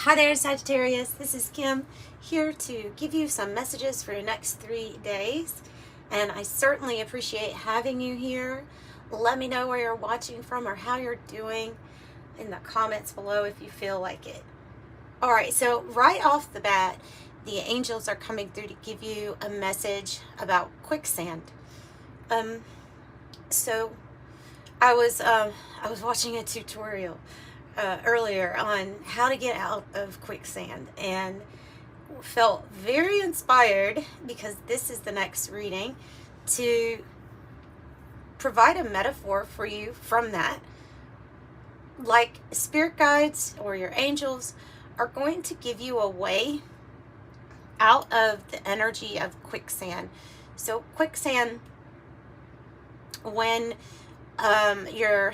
Hi there, Sagittarius. This is Kim here to give you some messages for the next 3 days. And I certainly appreciate having you here. Let me know where you're watching from or how you're doing in the comments below if you feel like it. All right, so right off the bat, the angels are coming through to give you a message about quicksand. So I was watching a tutorial earlier on how to get out of quicksand and felt very inspired because this is the next reading to provide a metaphor for you from that. Like spirit guides or your angels are going to give you a way out of the energy of quicksand. So quicksand, when you're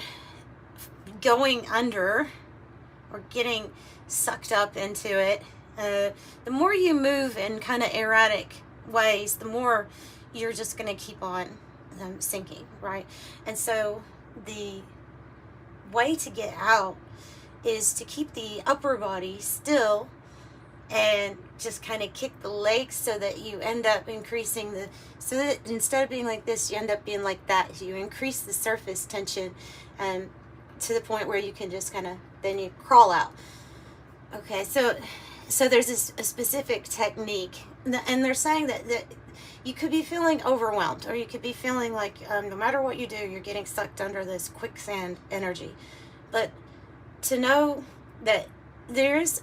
going under or getting sucked up into it, the more you move in kind of erratic ways, the more you're just going to keep on sinking, right? And so the way to get out is to keep the upper body still and just kind of kick the legs so that you end up increasing so that instead of being like this, you end up being like that. You increase the surface tension to the point where you can just kind of, then you crawl out. Okay, so there's a specific technique, and they're saying that you could be feeling overwhelmed, or you could be feeling like no matter what you do, you're getting sucked under this quicksand energy. But to know that there's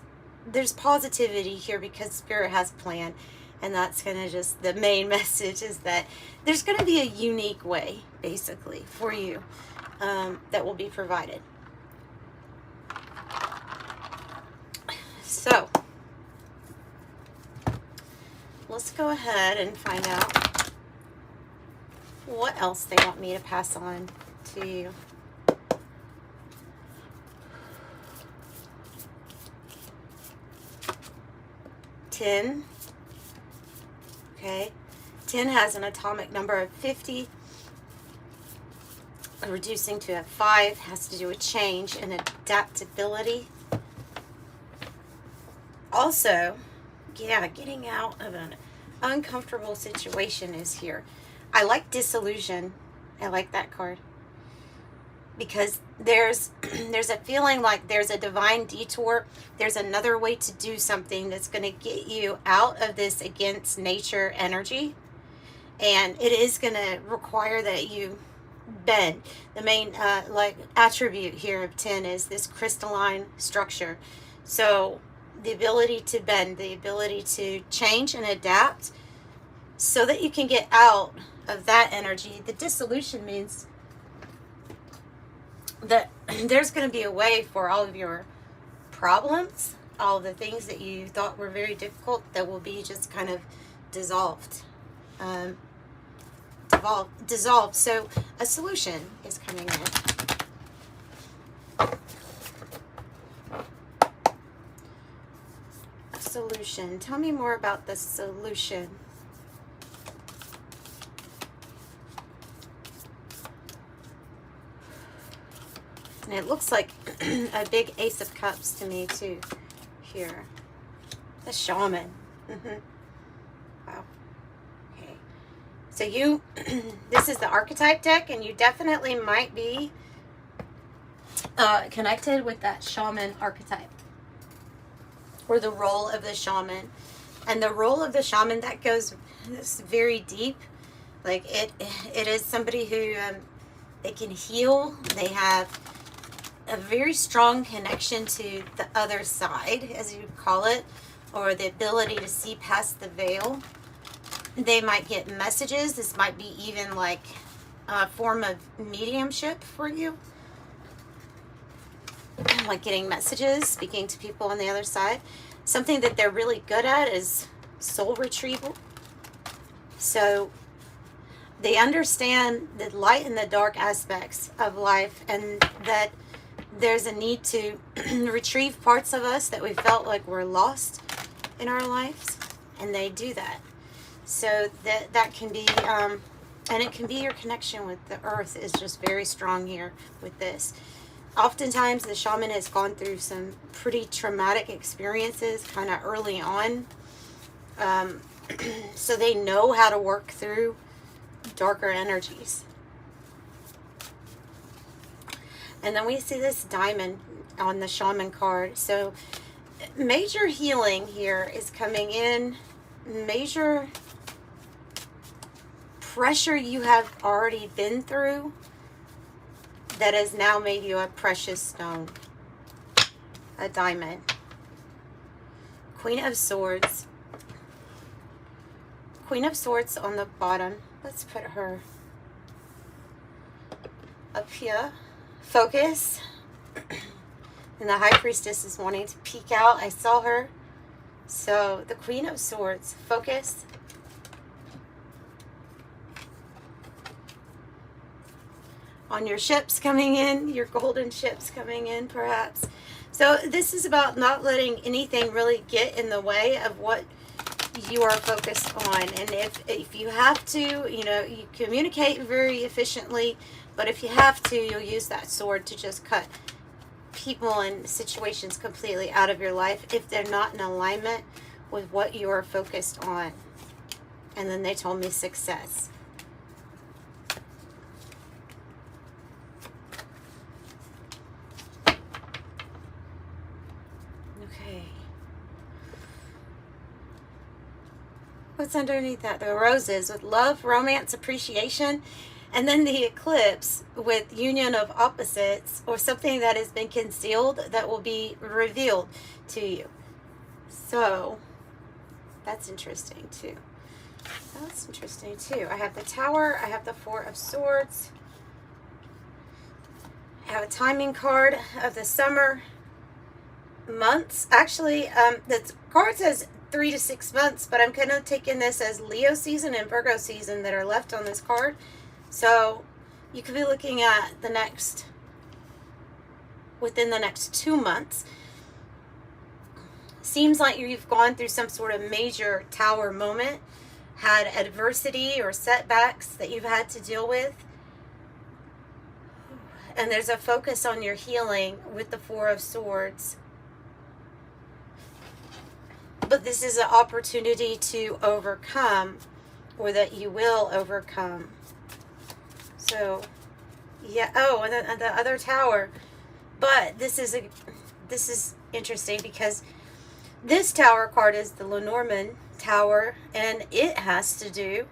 positivity here because Spirit has a plan, and that's going to just, the main message is that there's going to be a unique way, basically, for you that will be provided. So, let's go ahead and find out what else they want me to pass on to you. Ten. Okay. 10 has an atomic number of 50. Reducing to a 5 has to do with change and adaptability. Also, getting out of an uncomfortable situation is here. I like disillusion. I like that card because there's a feeling like there's a divine detour. There's another way to do something that's going to get you out of this against nature energy, and it is going to require that you bend. The main like attribute here of 10 is this crystalline structure. So the ability to bend, the ability to change and adapt so that you can get out of that energy. The dissolution means that there's going to be a way for all of your problems, all the things that you thought were very difficult, that will be just kind of dissolved. Dissolved. So a solution is coming in. A solution. Tell me more about the solution. And it looks like a big Ace of Cups to me too here. The shaman. Wow. Okay. So you, this is the archetype deck, and you definitely might be connected with that shaman archetype, or the role of the shaman. And the role of the shaman, that goes very deep. Like it is somebody who they can heal. They have a very strong connection to the other side, as you call it, or the ability to see past the veil. They might get messages. This might be even like a form of mediumship for you, like getting messages, speaking to people on the other side. Something that they're really good at is soul retrieval. So they understand the light and the dark aspects of life, and that there's a need to retrieve parts of us that we felt like were lost in our lives, and they do that. So that can be, and it can be your connection with the earth is just very strong here with this. Oftentimes the shaman has gone through some pretty traumatic experiences kind of early on. So they know how to work through darker energies. And then we see this diamond on the shaman card. So major healing here is coming in. Major pressure you have already been through that has now made you a precious stone. A diamond. Queen of Swords. Queen of Swords on the bottom. Let's put her up here. Focus. And the High Priestess is wanting to peek out. I saw her. So the Queen of Swords. Focus. On your ships coming in. Your golden ships coming in, perhaps. So this is about not letting anything really get in the way of what you are focused on. And if you have to, you know, you communicate very efficiently, but if you have to, you'll use that sword to just cut people and situations completely out of your life if they're not in alignment with what you are focused on. And then they told me success. Okay. What's underneath that? The roses with love, romance, appreciation, and then the eclipse with union of opposites, or something that has been concealed that will be revealed to you. So that's interesting too. That's interesting too. I have the Tower. I have the Four of Swords. I have a timing card of the summer months. Actually, the card says 3 to 6 months, but I'm kind of taking this as Leo season and Virgo season that are left on this card. So you could be looking at the next, within the next 2 months. Seems like you've gone through some sort of major tower moment, had adversity or setbacks that you've had to deal with. And there's a focus on your healing with the Four of Swords. But this is an opportunity to overcome, or that you will overcome. So, yeah. Oh, and the other Tower. But this is interesting because this Tower card is the Lenormand Tower, and it has to do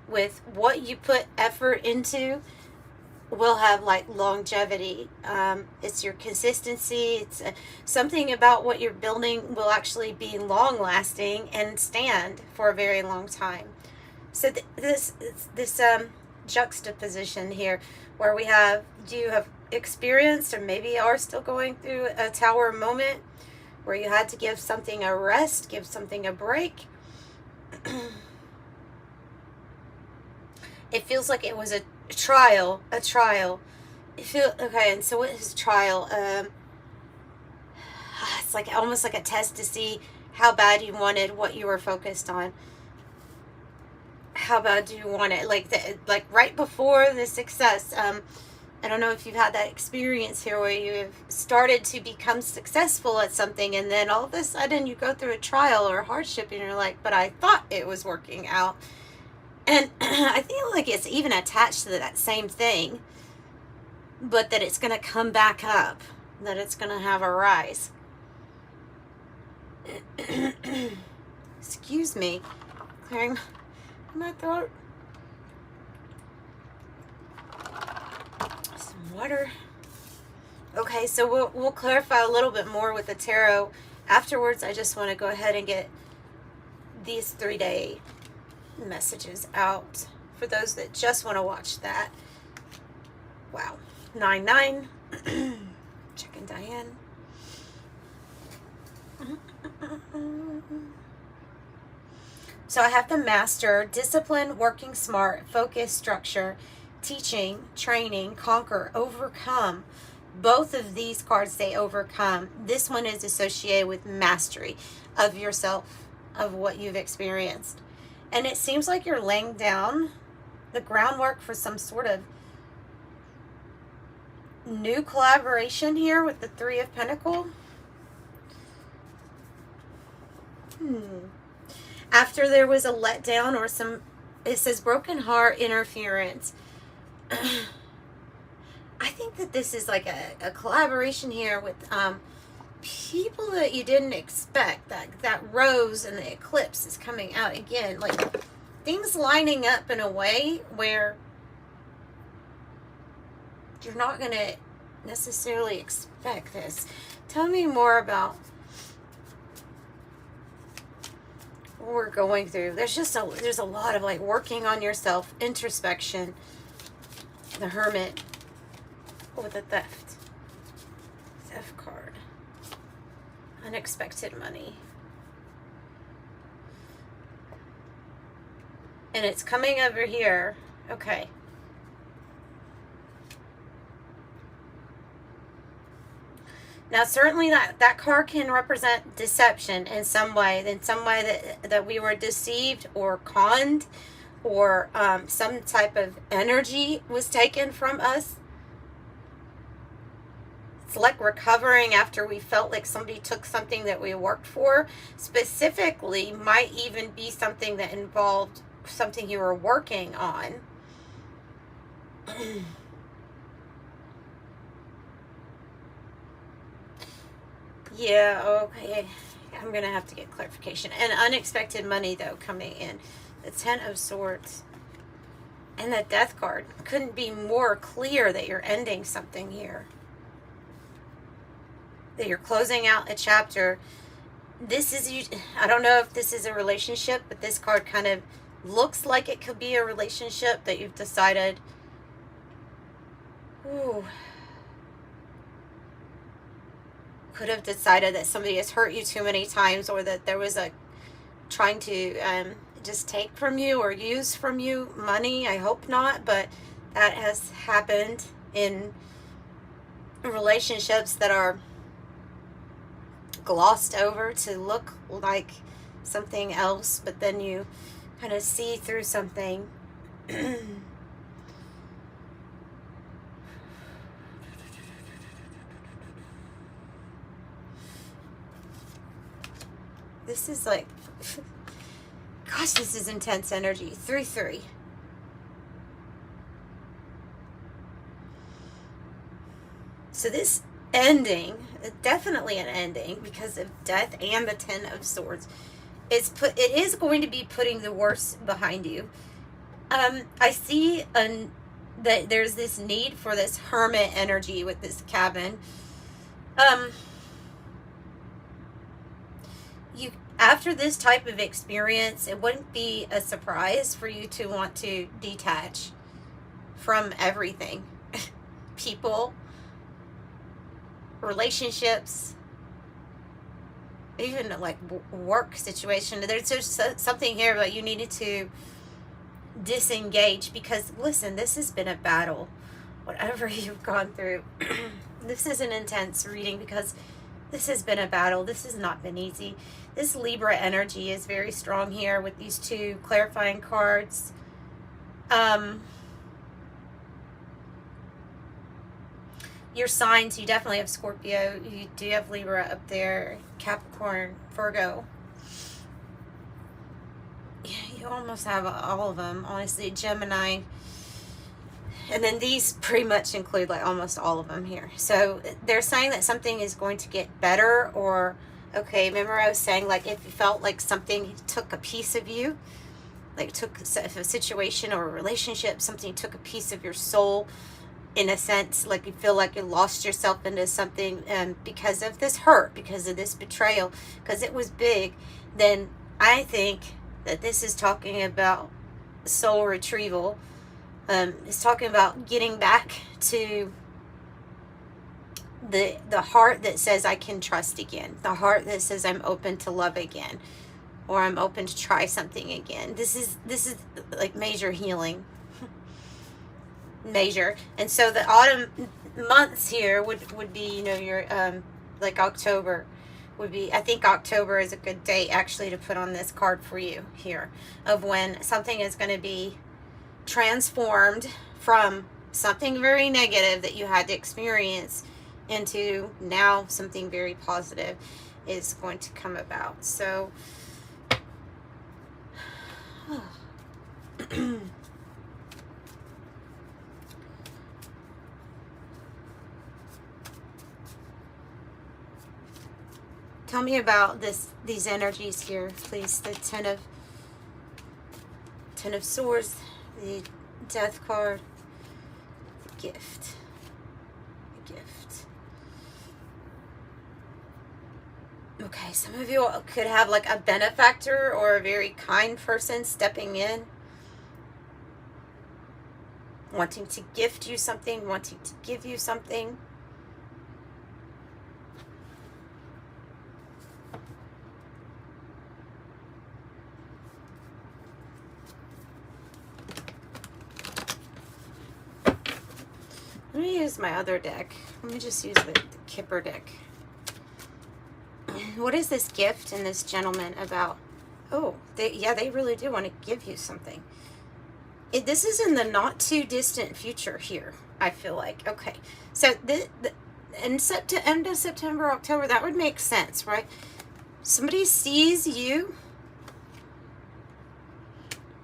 with what you put effort into will have like longevity. It's your consistency. It's something about what you're building will actually be long lasting and stand for a very long time. So this juxtaposition here where we have, do you have experienced or maybe are still going through a tower moment where you had to give something a rest, give something a break? It feels like it was a trial. Okay, and so what is trial? It's like almost like a test to see how bad you wanted what you were focused on. How bad do you want it? Like right before the success. I don't know if you've had that experience here where you've started to become successful at something, and then all of a sudden you go through a trial or a hardship, and you're like, but I thought it was working out. And I feel like it's even attached to that same thing, but that it's going to come back up, that it's going to have a rise. Excuse me, clearing my throat. Some water. Okay, so we'll clarify a little bit more with the tarot afterwards. I just want to go ahead and get these 3-day messages out for those that just want to watch that. Wow. 9-9. Checking Diane. So I have the Master, discipline, working smart, focus, structure, teaching, training, conquer, overcome. Both of these cards say overcome. This one is associated with mastery of yourself, of what you've experienced. And it seems like you're laying down the groundwork for some sort of new collaboration here with the Three of Pentacles. After there was a letdown or some, it says broken heart, interference. I think that this is like a collaboration here with people that you didn't expect. That rose and the eclipse is coming out again. Like things lining up in a way where you're not going to necessarily expect this. Tell me more about what we're going through. There's a lot of like working on yourself, introspection, the Hermit with the theft card, unexpected money, and it's coming over here. Okay. Now, certainly that card can represent deception in some way that we were deceived or conned, or some type of energy was taken from us. It's like recovering after we felt like somebody took something that we worked for. Specifically, might even be something that involved something you were working on. Yeah, okay. I'm going to have to get clarification. And unexpected money, though, coming in. The Ten of Swords. And the Death card. Couldn't be more clear that you're ending something here. That you're closing out a chapter. This is, I don't know if this is a relationship, but this card kind of looks like it could be a relationship that you've decided, could have decided that somebody has hurt you too many times, or that there was a trying to just take from you or use from you money. I hope not, but that has happened in relationships that are glossed over to look like something else, but then you kind of see through something. This is like, gosh, this is intense energy. 3-3. So this ending, definitely an ending because of death and the Ten of Swords. It is going to be putting the worst behind you. I see that there's this need for this hermit energy with this cabin. After this type of experience, it wouldn't be a surprise for you to want to detach from everything. People, relationships, even like work situation. There's just something here that you needed to disengage, because listen, this has been a battle. Whatever you've gone through, this is an intense reading because this has been a battle. This has not been easy. This Libra energy is very strong here with these two clarifying cards. Your signs, you definitely have Scorpio. You do have Libra up there. Capricorn, Virgo. Yeah, you almost have all of them, honestly. Gemini. And then these pretty much include like almost all of them here. So they're saying that something is going to get better, or, okay, remember I was saying like if you felt like something took a piece of you, like took a situation or a relationship, something took a piece of your soul, in a sense, like you feel like you lost yourself into something because of this hurt, because of this betrayal, because it was big, then I think that this is talking about soul retrieval. It's talking about getting back to the heart that says I can trust again, the heart that says I'm open to love again, or I'm open to try something again. This is like major healing. Major. And so the autumn months here would be, you know, your like October would be, I think October is a good date actually to put on this card for you here, of when something is going to be transformed from something very negative that you had to experience into now something very positive is going to come about. So tell me about these energies here, please. The Ten of Swords, the Death card, the Gift. The Gift. Okay, some of you could have like a benefactor or a very kind person stepping in, wanting to gift you something, wanting to give you something. Let me use my other deck. Let me just use the Kipper deck. What is this gift and this gentleman about? Oh, they really do want to give you something. This is in the not too distant future here, I feel like. Okay, so end of September, October, that would make sense, right? Somebody sees you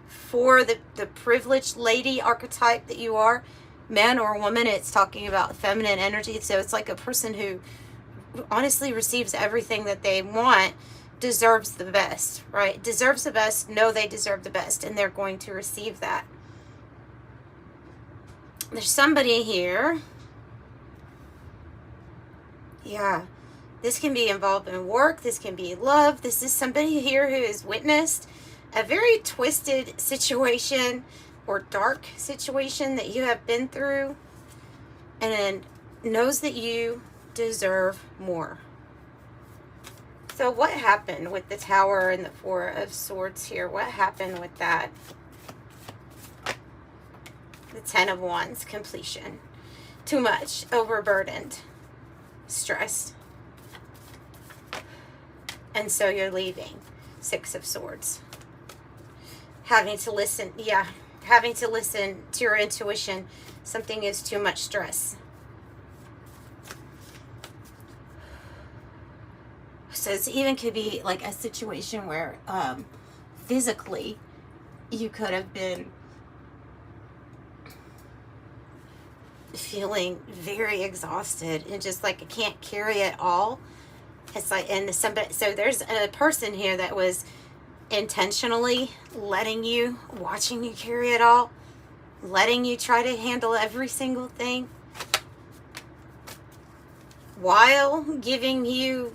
for the privileged lady archetype that you are. Man or woman, it's talking about feminine energy. So it's like a person who honestly receives everything that they want, deserves the best, right? Deserves the best, know they deserve the best, and they're going to receive that. There's somebody here. Yeah. This can be involved in work. This can be love. This is somebody here who has witnessed a very twisted situation or dark situation that you have been through, and knows that you deserve more. So what happened with the Tower and the Four of Swords here? What happened with that? The Ten of Wands, completion. Too much, overburdened, stressed. And so you're leaving. Six of Swords. Having to listen, having to listen to your intuition. Something is too much stress. So it even could be like a situation where physically you could have been feeling very exhausted and just like I can't carry it all. It's like, and somebody, so there's a person here that was intentionally letting you, watching you carry it all, letting you try to handle every single thing while giving you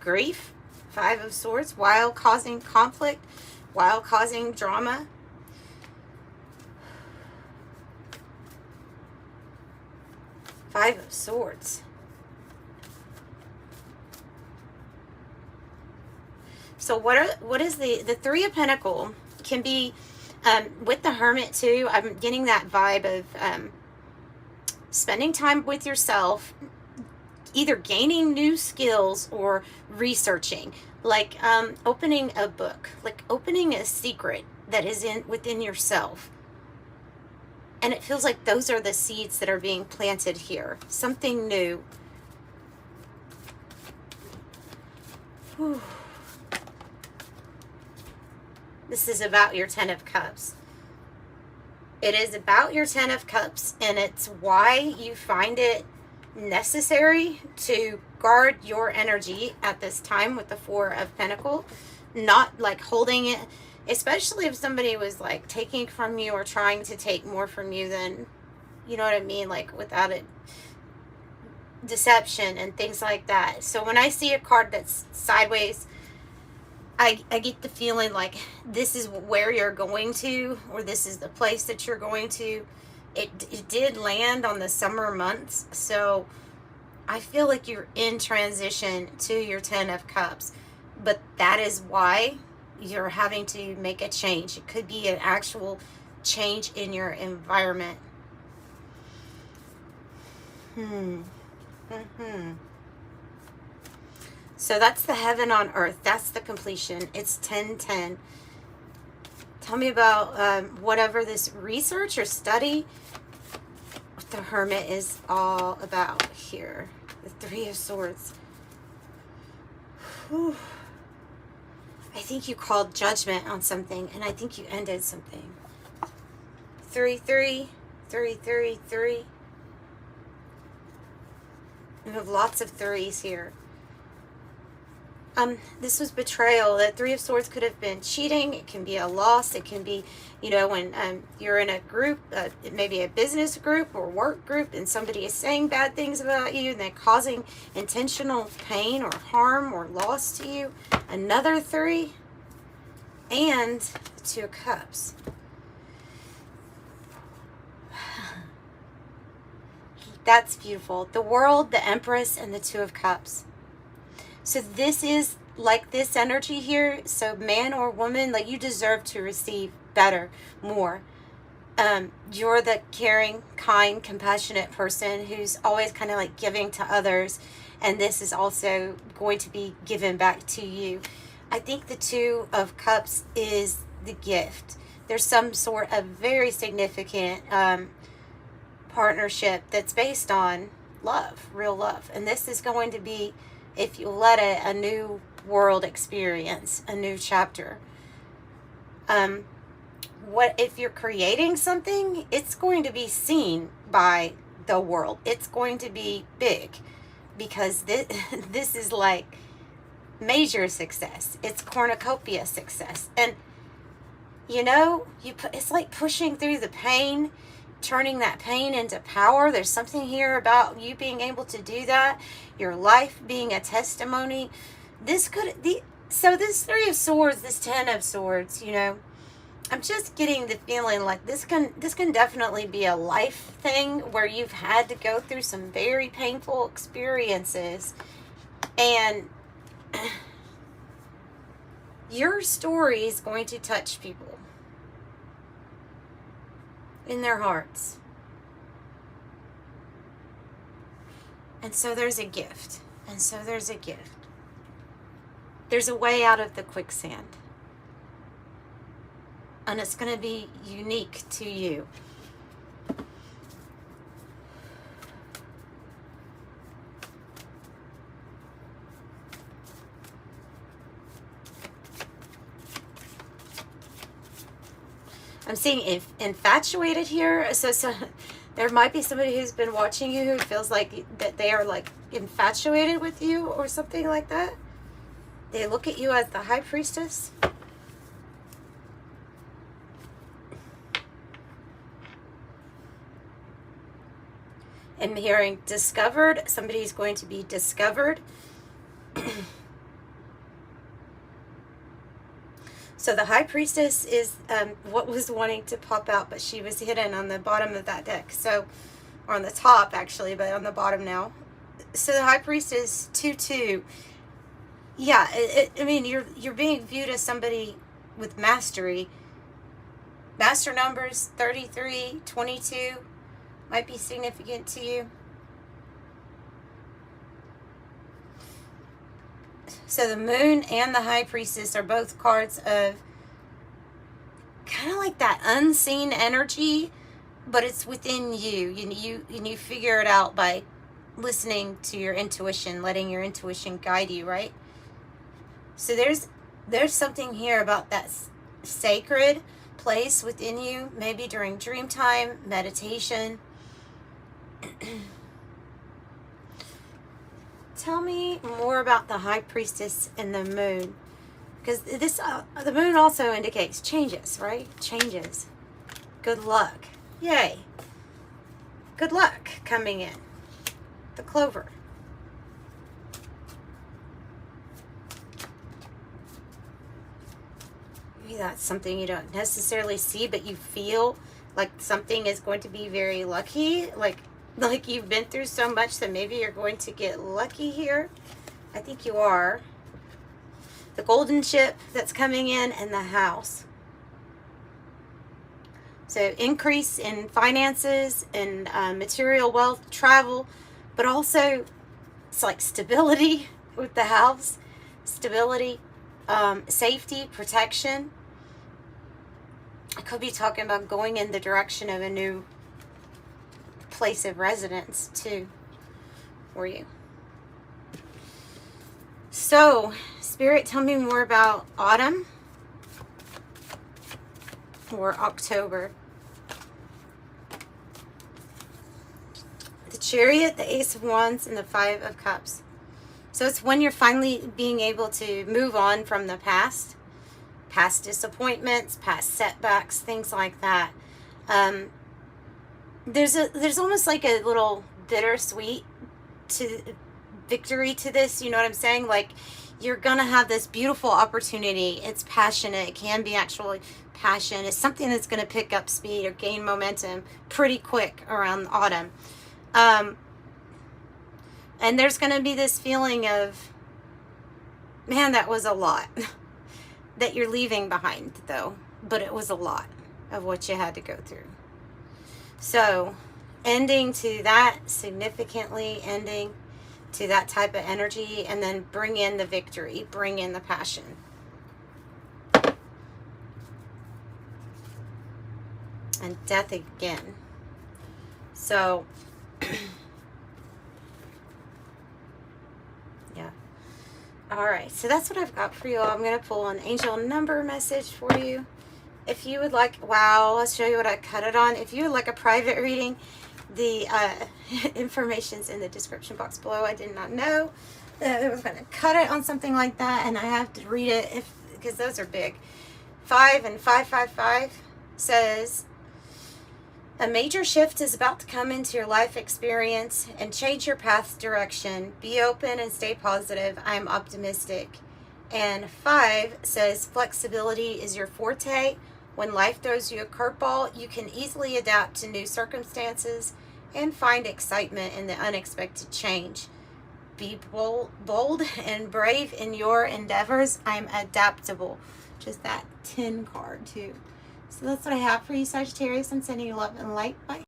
grief, Five of Swords, while causing conflict, while causing drama. Five of Swords. So what is the Three of Pentacles can be with the Hermit too. I'm getting that vibe of spending time with yourself, either gaining new skills or researching, like opening a book, like opening a secret that is within yourself. And it feels like those are the seeds that are being planted here. Something new. Whew. This is about your Ten of Cups. It is about your Ten of Cups, and it's why you find it necessary to guard your energy at this time with the Four of Pentacles. Not like holding it, especially if somebody was like taking from you or trying to take more from you than, you know what I mean, like without it, deception and things like that. So when I see a card that's sideways, I get the feeling like this is where you're going to, or this is the place that you're going to. It did land on the summer months, so I feel like you're in transition to your Ten of Cups, but that is why you're having to make a change. It could be an actual change in your environment. So that's the heaven on earth. That's the completion. It's 10-10. Tell me about whatever this research or study the Hermit is all about here. The Three of Swords. Whew. I think you called judgment on something, and I think you ended something. 3, 3, 3, 3, 3. You have lots of threes here. This was betrayal. That Three of Swords could have been cheating. It can be a loss. It can be, you know, when you're in a group, maybe a business group or work group, and somebody is saying bad things about you, and they're causing intentional pain or harm or loss to you. Another 3. And the 2 of Cups. That's beautiful. The World, the Empress, and the 2 of Cups. So this is like this energy here. So man or woman, like, you deserve to receive better, more. You're the caring, kind, compassionate person who's always kind of like giving to others. And this is also going to be given back to you. I think the 2 of Cups is the gift. There's some sort of very significant partnership that's based on love, real love. And this is going to be, if you let it, a new world experience, a new chapter. What if you're creating something? It's going to be seen by the world. It's going to be big, because this is like major success. It's cornucopia success. And you know, it's like pushing through the pain, turning that pain into power. There's something here about you being able to do that, your life being a testimony. So this 3 of Swords, this 10 of Swords, you know, I'm just getting the feeling like this can definitely be a life thing where you've had to go through some very painful experiences, and your story is going to touch people in their hearts. And so there's a gift. And so there's a gift. There's a way out of the quicksand. And it's going to be unique to you. I'm seeing infatuated here. So there might be somebody who's been watching you who feels like that they are like infatuated with you or something like that. They look at you as the High Priestess. I'm hearing discovered. Somebody's going to be discovered. So the High Priestess is what was wanting to pop out, but she was hidden on the bottom of that deck. So, or on the top actually, but on the bottom now. So the High Priestess 2/2. Yeah, I mean, you're being viewed as somebody with mastery. Master numbers 33, 22 might be significant to you. So the Moon and the High Priestess are both cards of kind of like that unseen energy, but it's within you. You figure it out by listening to your intuition, letting your intuition guide you, right? So there's something here about that sacred place within you, maybe during dream time, meditation. Tell me more about the High Priestess and the Moon, because the Moon also indicates changes, right? Changes. Good luck. Yay. Good luck coming in. The Clover. Maybe that's something you don't necessarily see, but you feel like something is going to be very lucky, like you've been through so much that maybe you're going to get lucky here. I think you are. The golden ship that's coming in, and the House. So increase in finances and material wealth, travel, but also it's like stability with the House. Stability, safety, protection. I could be talking about going in the direction of a new place of residence too for you. So, Spirit, tell me more about autumn or October. The Chariot, the Ace of Wands, and the Five of Cups. So it's when you're finally being able to move on from the past disappointments, past setbacks, things like that. There's almost like a little bittersweet to victory to this, you know what I'm saying? Like, you're gonna have this beautiful opportunity. It's passionate. It can be actually passion. It's something that's gonna pick up speed or gain momentum pretty quick around autumn. And there's gonna be this feeling of, man, that was a lot that you're leaving behind, though. But it was a lot of what you had to go through. So, ending to that, significantly ending to that type of energy, and then bring in the victory, bring in the passion. And death again. So, yeah. All right, so that's what I've got for you all. I'm going to pull an angel number message for you. If you would like, wow, I'll show you what I cut it on. If you would like a private reading, the information's in the description box below. I did not know that I was going to cut it on something like that, and I have to read it because those are big. 5 and 555 says, a major shift is about to come into your life experience and change your path's direction. Be open and stay positive. I am optimistic. And 5 says, flexibility is your forte. When life throws you a curveball, you can easily adapt to new circumstances and find excitement in the unexpected change. Be bold and brave in your endeavors. I'm adaptable. Just that 10 card too. So that's what I have for you, Sagittarius. I'm sending you love and light. Bye.